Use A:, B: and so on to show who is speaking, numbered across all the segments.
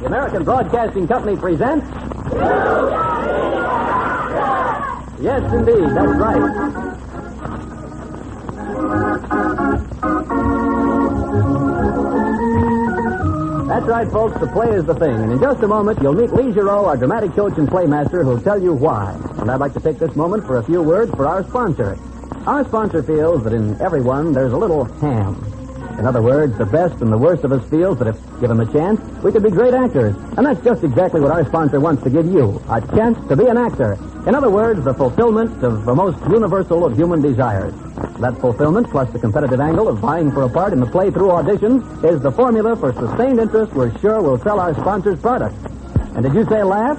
A: American Broadcasting Company presents... Yes, indeed, that's right. That's right, folks, the play is the thing. And in just a moment, you'll meet Lee Giroux, our dramatic coach and playmaster, who'll tell you why. And I'd like to take this moment for a few words for our sponsor. Our sponsor feels that in everyone there's a little ham. In other words, the best and the worst of us feels that if given the chance, we could be great actors. And that's just exactly what our sponsor wants to give you, a chance to be an actor. In other words, the fulfillment of the most universal of human desires. That fulfillment, plus the competitive angle of vying for a part in the play through auditions, is the formula for sustained interest we're sure will sell our sponsor's product. And did you say laugh?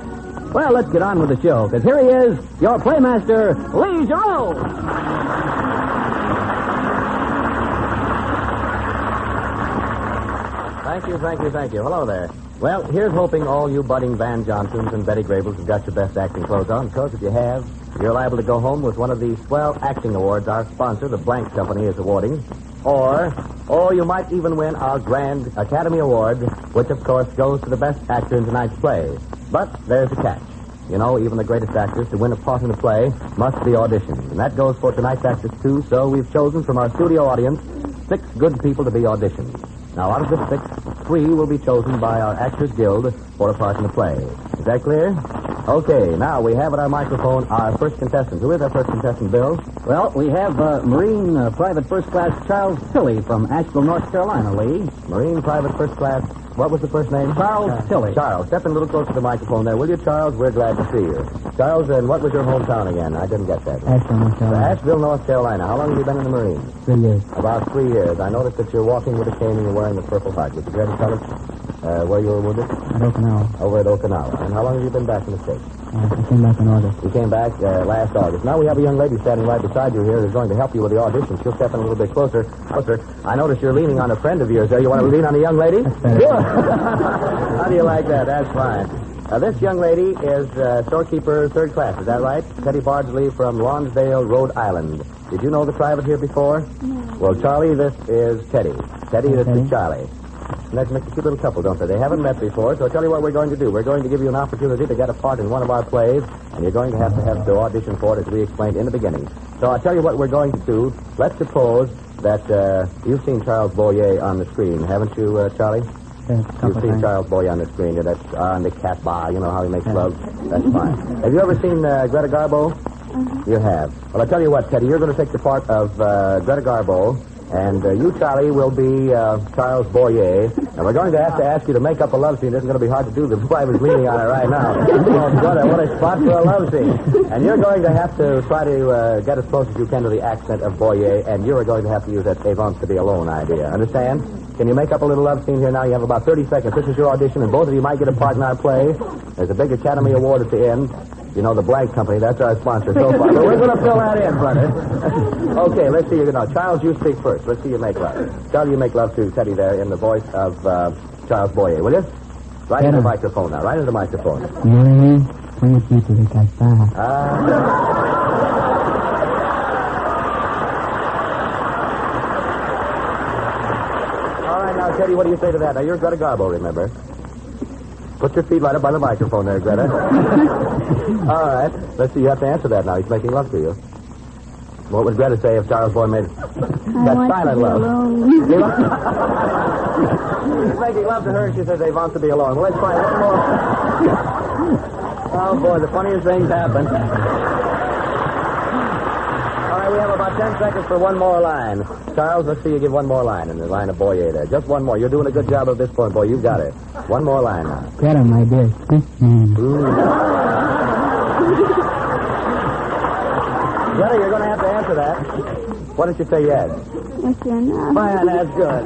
A: Well, let's get on with the show, because here he is, your playmaster, Lee Giroux. Thank you. Hello there. Well, here's hoping all you budding Van Johnsons and Betty Grabels have got your best acting clothes on, because if you have, you're liable to go home with one of these swell acting awards our sponsor, the Blank Company, is awarding. Or you might even win our Grand Academy Award, which, of course, goes to the best actor in tonight's play. But there's a catch. You know, even the greatest actors, to win a part in a play, must be auditioned. And that goes for tonight's actors, too, so we've chosen from our studio audience 6 good people to be auditioned. Now, out of the 6, 3 will be chosen by our Actors Guild for a part in the play. Is that clear? Okay, now we have at our microphone our first contestant. Who is our first contestant, Bill?
B: Well, we have Marine Private First Class Charles Tilley from Asheville, North Carolina, Lee.
A: Marine Private First Class, what was the first name?
B: Charles Tilley.
A: Charles, step in a little closer to the microphone there, will you, Charles? We're glad to see you. Charles, and what was your hometown again? I didn't get that.
B: Asheville, North Carolina.
A: Asheville, North Carolina. How long have you been in the Marines?
B: 3 years.
A: About 3 years. I noticed that you're walking with a cane and you're wearing the Purple Heart. Would you care to tell us where you were wounded?
B: At Okinawa.
A: Over at Okinawa. And how long have you been back in the States?
B: I came back in August.
A: You came back last August. Now we have a young lady standing right beside you here who's going to help you with the audition. She'll step in a little bit closer. I notice you're leaning on a friend of yours there. You want to lean on a young lady?
B: That's better.
A: Sure. How do you like that? That's fine. This young lady is storekeeper 3rd class. Is that right? Teddy Bardsley from Lonsdale, Rhode Island. Did you know the private here before?
C: No.
A: Well, Charlie, this is Teddy. Teddy, this is Charlie. And that makes a cute little couple, don't they? They haven't met before, so I'll tell you what we're going to do. We're going to give you an opportunity to get a part in one of our plays, and you're going to have to audition for it, as we explained in the beginning. So I'll tell you what we're going to do. Let's suppose that you've seen Charles Boyer on the screen, haven't you, Charlie?
B: Yes,
A: You've seen Charles Boyer on the screen. That's on the cat bar. You know how he makes love? That's fine. Have you ever seen Greta Garbo? You have. Well, I'll tell you what, Teddy, you're going to take the part of Greta Garbo, and you, Charlie, will be Charles Boyer. And we're going to have to ask you to make up a love scene. It's going to be hard to do. The boy was leaning on it right now. Oh, what a spot for a love scene. And you're going to have to try to get as close as you can to the accent of Boyer, and you are going to have to use that "they wants to be alone" idea. Understand? Can you make up a little love scene here now? You have about 30 seconds. This is your audition, and both of you might get a part in our play. There's a big Academy Award at the end. You know, the Blank Company, that's our sponsor so far. So we're going to fill that in, brother. Okay, let's see you now. Charles, you speak first. Let's see you make love. Charlie, you make love to Teddy there in the voice of Charles Boyer, will you? Right into the microphone now. Right into the microphone. All right, now, Teddy, what do you say to that? Now, you're Greta Garbo, remember? Put your feet right up by the microphone there, Greta. All right. Let's see. You have to answer that now. He's making love to you. What would Greta say if Charles Boyer made that silent love? He's making love to her, and she says they want to be alone. Well, let's try one more. Oh, boy, the funniest things happen. All right, we have about 10 seconds for one more line. Charles, let's see you give one more line in the line of Boyer there. Just one more. You're doing a good job at this point, boy. You've got it. One more line now.
B: Greta, my dear.
A: Greta, you're going to have to answer that. Why don't you say yes?
C: Yes, you're not.
A: Fine, that's good.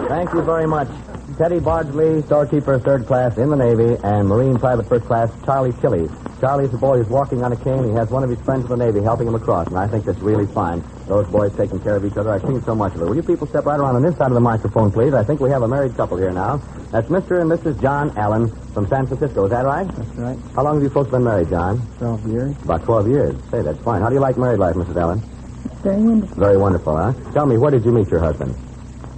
A: Thank you very much. Teddy Bardsley, storekeeper 3rd class in the Navy, and Marine Private First Class Charlie Tilley. Charlie's the boy who's walking on a cane. He has one of his friends in the Navy helping him across, and I think that's really fine. Those boys taking care of each other. I've seen so much of it. Will you people step right around on this side of the microphone, please? I think we have a married couple here now. That's Mr. and Mrs. John Allen from San Francisco. Is that right?
B: That's right.
A: How long have you folks been married, John?
B: 12 years.
A: About 12 years. Say, that's fine. How do you like married life, Mrs. Allen?
C: Very wonderful.
A: Very wonderful, huh? Tell me, where did you meet your husband?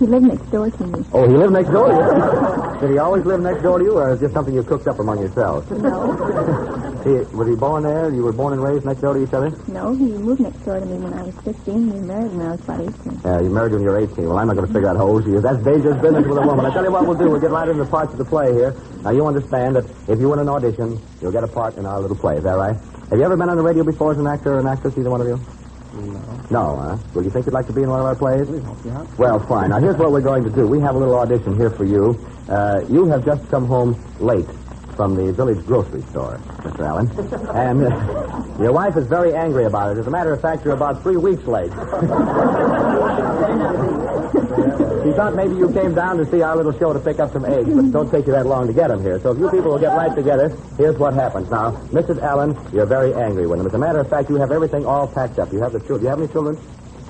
C: He lived next door to me.
A: Oh, he lived next door to you? Did he always live next door to you, or is it just something you cooked up among yourselves?
C: No.
A: Was he born there? You were born and raised next door to each other?
C: No, he moved next door to me when I was 15. He married when I was about 18.
A: You married when you were 18. Well, I'm not going to figure out how old she is. That's dangerous business with a woman. I tell you what we'll do. We'll get right into the parts of the play here. Now, you understand that if you win an audition, you'll get a part in our little play. Is that right? Have you ever been on the radio before as an actor or an actress, either one of you? No, huh? Well, you think you'd like to be in one of our plays?
B: Yeah.
A: Well, fine. Now, here's what we're going to do. We have a little audition here for you. You have just come home late from the village grocery store, Mr. Allen. And your wife is very angry about it. As a matter of fact, you're about 3 weeks late. She thought maybe you came down to see our little show to pick up some eggs, but it don't take you that long to get them here. So if you people will get right together, here's what happens. Now, Mrs. Allen, you're very angry with him. As a matter of fact, you have everything all packed up. You have the children. Do you have any children?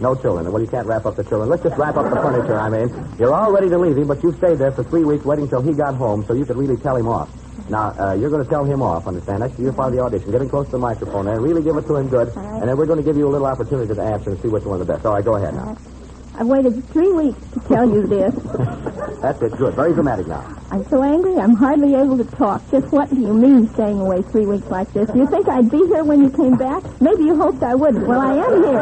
A: No children. Well, you can't wrap up the children. Let's just wrap up the furniture, I mean. You're all ready to leave him, but you stayed there for 3 weeks waiting till he got home so you could really tell him off. Now, you're going to tell him off, understand? That's your part of the audition. Get him close to the microphone there and really give it to him good.
C: All right.
A: And then we're going to give you a little opportunity to answer and see which one's the best. All right, go ahead now.
C: I've waited 3 weeks to tell you this.
A: That's it. Good. Very dramatic now.
C: I'm so angry I'm hardly able to talk. Just what do you mean staying away 3 weeks like this? Do you think I'd be here when you came back? Maybe you hoped I wouldn't. Well, I am here.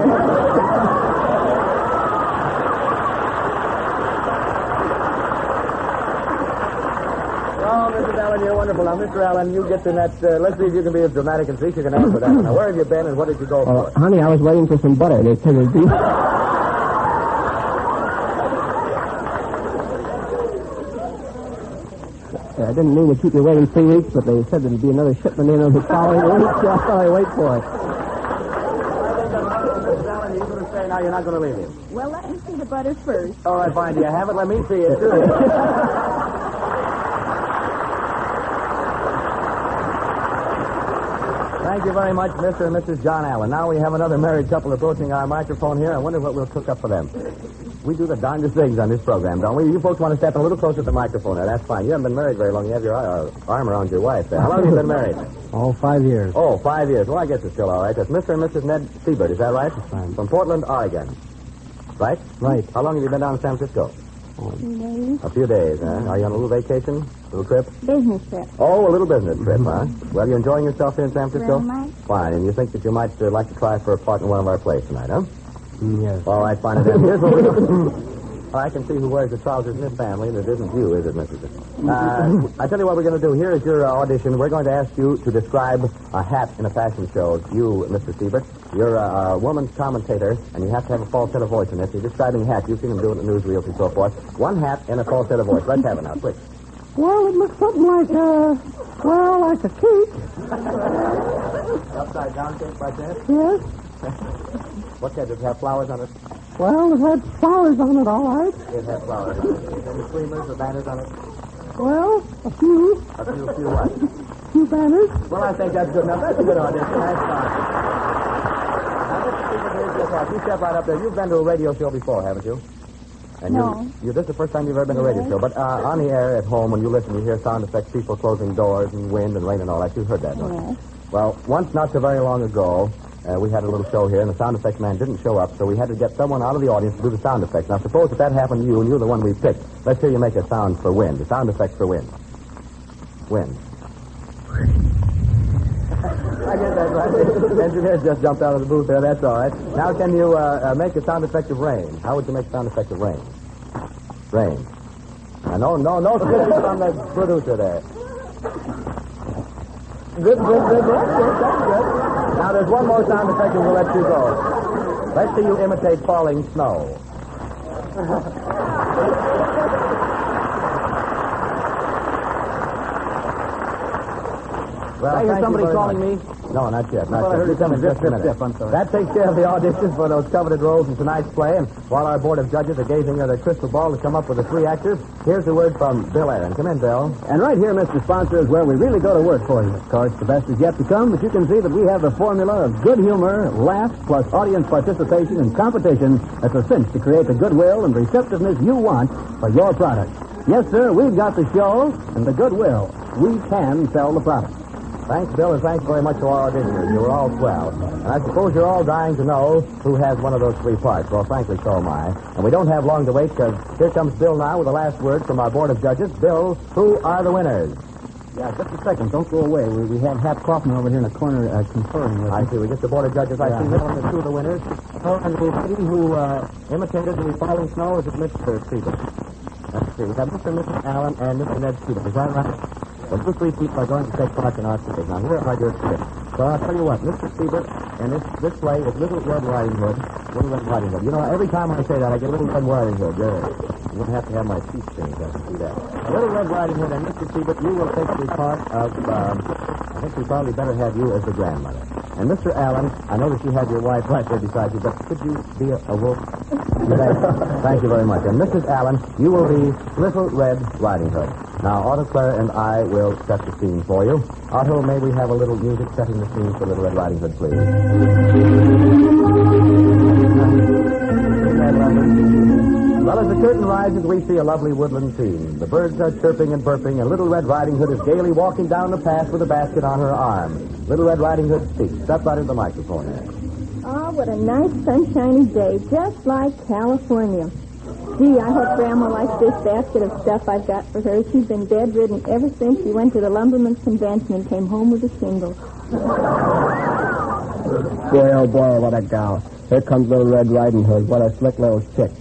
A: Oh, Mrs. Allen, you're wonderful. Now, Mr. Allen, you get in that... let's see if you can be as dramatic and see if you can answer that one. Now, where have you been and what did you go for?
B: Honey, I was waiting for some butter. They said it'd be... I didn't mean to keep you waiting 3 weeks, but they said there'd be another shipment in on the following week, so I thought I'd wait for it.
A: Mrs. Allen, you're going to say now you're not going to leave him.
C: Well, let me see the butter first.
A: All right, fine. Do you have it? Let me see it, too. Thank you very much, Mr. and Mrs. John Allen. Now we have another married couple approaching our microphone here. I wonder what we'll cook up for them. We do the darndest things on this program, don't we? You folks want to step a little closer to the microphone there. That's fine. You haven't been married very long. You have your arm around your wife there. How long have you been married?
B: Oh, 5 years.
A: Oh, 5 years. Well, I guess it's still all right. That's Mr. and Mrs. Ned Siebert. Is that right?
B: That's right.
A: From Portland, Oregon. Right?
B: Right.
A: How long have you been down in San Francisco?
C: 3 days.
A: A few days, huh? Are you on a little vacation? Little trip?
C: Business trip.
A: Oh, a little business trip, huh? Well, you enjoying yourself here in San Francisco?
C: Very much.
A: Fine. And you think that you might like to try for a part in one of our plays tonight, huh?
B: Yes.
A: All right, fine. Then here's what we do. I can see who wears the trousers in this family, and it isn't you, is it, Mrs. I tell you what we're going to do. Here is your audition. We're going to ask you to describe a hat in a fashion show. You, Mr. Siebert, you're a woman's commentator, and you have to have a falsetto voice in this. You're describing hats. You've seen them do it in the newsreels and so forth. One hat and a falsetto voice. Let's have it now, quick.
D: Well, it looks something like like a cake.
A: Upside down cake by chance?
D: Yes.
A: What kind? Does it have flowers on it?
D: Well, it had flowers on it, all right.
A: It has flowers on it. Any streamers or banners on it?
D: Well, a few
A: A few what?
D: few banners.
A: Well, I think that's good enough. That's a good audition. That's fine. Now, Mr. Siebert, here's your part. You step right up there. You've been to a radio show before, haven't you? And
C: No.
A: this is the first time you've ever been to a radio show. But on the air at home, when you listen, you hear sound effects, people closing doors and wind and rain and all that. You've heard that, don't you?
C: Yes.
A: Well, once not so very long ago, we had a little show here, and the sound effects man didn't show up, so we had to get someone out of the audience to do the sound effects. Now, suppose that happened to you, and you're the one we picked. Let's hear you make a sound for wind. The sound effects for wind. Wind. I get that right. Engineers just jumped out of the booth there. That's all right. Now, can you make a sound effect of rain? How would you make a sound effect of rain? Rain. No switches from the producer there. Good. That's good. Now, there's one more sound effect and we'll let you go. Let's see you imitate falling snow. Well, I hear somebody calling me. No, not yet. Not yet. Come in just a minute.
B: I'm sorry.
A: That takes care of the auditions for those coveted roles in tonight's play. And while our board of judges are gazing at their crystal ball to come up with the 3 actors, here's a word from Bill Aaron. Come in, Bill.
B: And right here, Mr. Sponsor, is where we really go to work for you. Of course, the best is yet to come, but you can see that we have the formula of good humor, laughs, plus audience participation and competition that's a cinch to create the goodwill and receptiveness you want for your product. Yes, sir, we've got the show and the goodwill. We can sell the product.
A: Thanks, Bill, and thanks very much to our auditioners. You were all swell. And I suppose you're all dying to know who has one of those three parts. Well, frankly, so am I. And we don't have long to wait, because here comes Bill now with the last word from our board of judges. Bill, who are the winners?
B: Yeah, just a second. Don't go away. We have Hap Kaufman over here in the corner conferring with
A: I
B: us.
A: see. We get the board of judges. I see this one, the two of the winners. Oh, and the lady who imitated the falling snow is Mr. Siebert. Let's see. We have Mr. and Mrs. Allen and Mr. Ned Siebert. Is that right? Well, those three people are going to take part in our series. Now, here are your scripts. So I'll tell you what, Mr. Siebert, and this play is Little Red Riding Hood. Little Red Riding Hood. You know, every time I say that, I get Little Red Riding Hood. You wouldn't have to have my teeth changed to see that. Little Red Riding Hood and Mr. Siebert, you will take the part of, I think we probably better have you as the grandmother. And Mr. Allen, I know that you have your wife right there beside you, but could you be a wolf? Thank you very much. And Mrs. Allen, you will be Little Red Riding Hood. Now, Otto, Claire, and I will set the scene for you. Otto, may we have a little music setting the scene for Little Red Riding Hood, please? Well, as the curtain rises, we see a lovely woodland scene. The birds are chirping and burping, and Little Red Riding Hood is gaily walking down the path with a basket on her arm. Little Red Riding Hood speaks. Step right into the microphone there.
C: Oh, what a nice sunshiny day, just like California. Gee, I hope Grandma likes this basket of stuff I've got for her. She's been bedridden ever since she went to the lumberman's convention and came home with a shingle.
E: Boy, oh boy, what a gal. Here comes Little Red Riding Hood. What a slick little chick.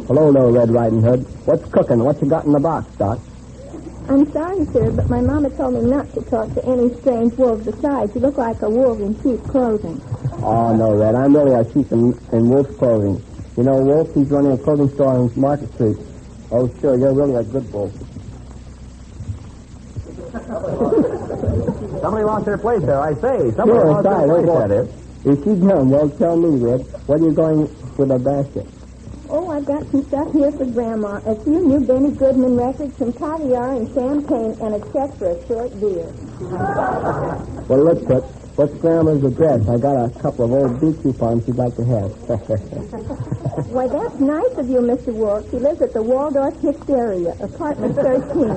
E: Hello, Little Red Riding Hood. What's cooking? What you got in the box, Doc?
C: I'm sorry, sir, but my mama told me not to talk to any strange wolves. Besides, you look like a wolf in sheep's clothing.
E: Oh, no, Red. I'm really a sheep in wolf's clothing. You know, Wolf, he's running a clothing store on Market Street. Oh, sure, you're really a good wolf.
A: Somebody wants their place there, I say. Somebody wants their place, that is.
E: If she's done, well, tell me, Red, what are you going with a basket?
C: Oh, I've got some stuff here for Grandma. A few new Benny Goodman records, some caviar and champagne, and a check for a short beer.
E: Well, look, Cook, what's Grandma's address? I got a couple of old beach coupons she'd like to have.
C: Why, that's nice of you, Mr. Wolf. She lives at the Waldorf Hysteria, apartment 13.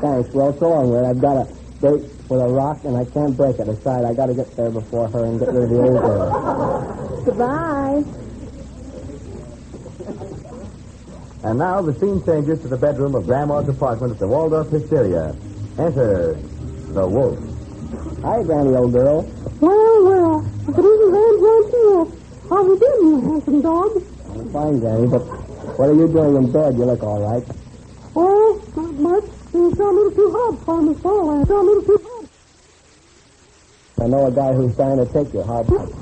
E: Thanks. Well, so long, Red. I've got a date with a rock, and I can't break it. Aside, I got to get there before her and get rid of the old girl.
C: Goodbye.
A: And now the scene changes to the bedroom of Grandma's apartment at the Waldorf Hysteria. Enter the wolf.
E: Hi, Granny, old girl.
D: Well, if it isn't Van Zantier, how you doing, you handsome dog?
E: I'm fine, Granny, but what are you doing in bed? You look all right.
D: Oh, not much. It's a little too hot for me, so it's a little too hot.
E: I know a guy who's trying to take you. How about it?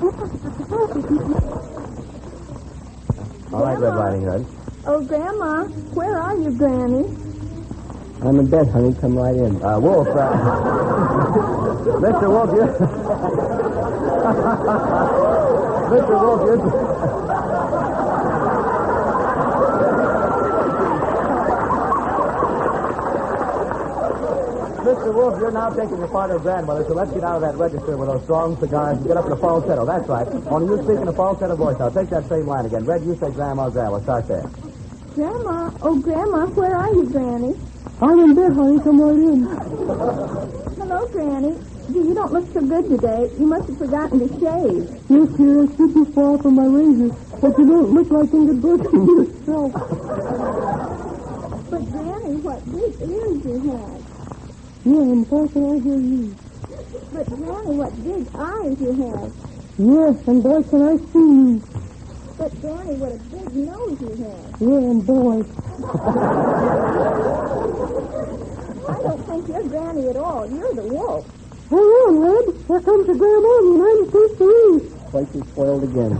A: All right, Red Riding Hood.
C: Oh, Grandma, where are you, Granny?
E: I'm in bed, honey. Come right in.
A: Wolf, Mr. Wolf, you... Mr. Wolf, you... Mr. Wolf, you're now taking the part of grandmother, so let's get out of that register with those strong cigars and get up in a falsetto. That's right. Only you speak in a falsetto voice. Now, take that same line again. Red, you say Grandma, Grandma. Start there.
C: Grandma? Oh, Grandma, where are you, Granny?
D: I'm in bed, honey. Come right in.
C: Hello, Granny. Gee, you don't look so good today. You must have forgotten to shave.
D: Yes, dear, I should be far from my razor, but you don't look like you can brush yourself.
C: But, Granny, what big ears you have.
D: Yeah, and where can I hear you?
C: But, Granny, what big eyes you have.
D: Yes, and boy, can I see you.
C: But, Granny, what a big nose you have.
D: Yeah, and boy.
C: I don't think you're Granny at all. You're the wolf.
D: Hang on, Red. Here comes your grandma in the United States Police.
E: Place is spoiled again.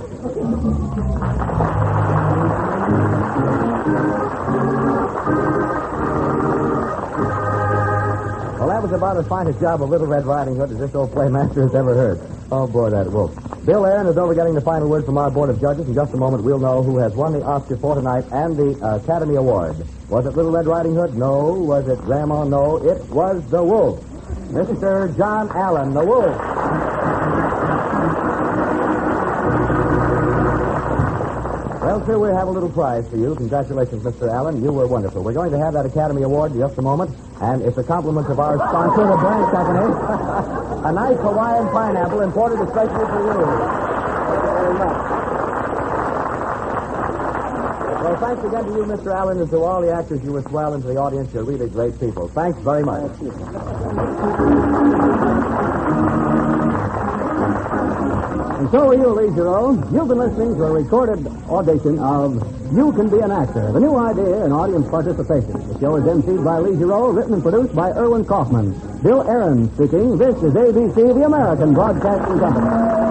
A: Well, that was about as fine a job of Little Red Riding Hood as this old playmaster has ever heard. Oh, boy, that wolf. Bill Aaron is over getting the final word from our board of judges. In just a moment, we'll know who has won the Oscar for tonight and the Academy Award. Was it Little Red Riding Hood? No. Was it Grandma? No. It was the wolf. Mr. John Allen, the wolf. Well, sir, we have a little prize for you. Congratulations, Mr. Allen. You were wonderful. We're going to have that Academy Award in just a moment, and it's a compliment of our sponsor, the Branch Company. A nice Hawaiian pineapple imported especially for you. Thank you very much. Well, thanks again to you, Mr. Allen, and to all the actors you were swell, and to the audience. You're really great people. Thanks very much.
B: And so are you, Lee Giroux. You've been listening to a recorded audition of You Can Be an Actor, the new idea in audience participation. The show is emceed by Lee Giroux, written and produced by Erwin Kaufman. Bill Aaron speaking. This is ABC, the American Broadcasting Company.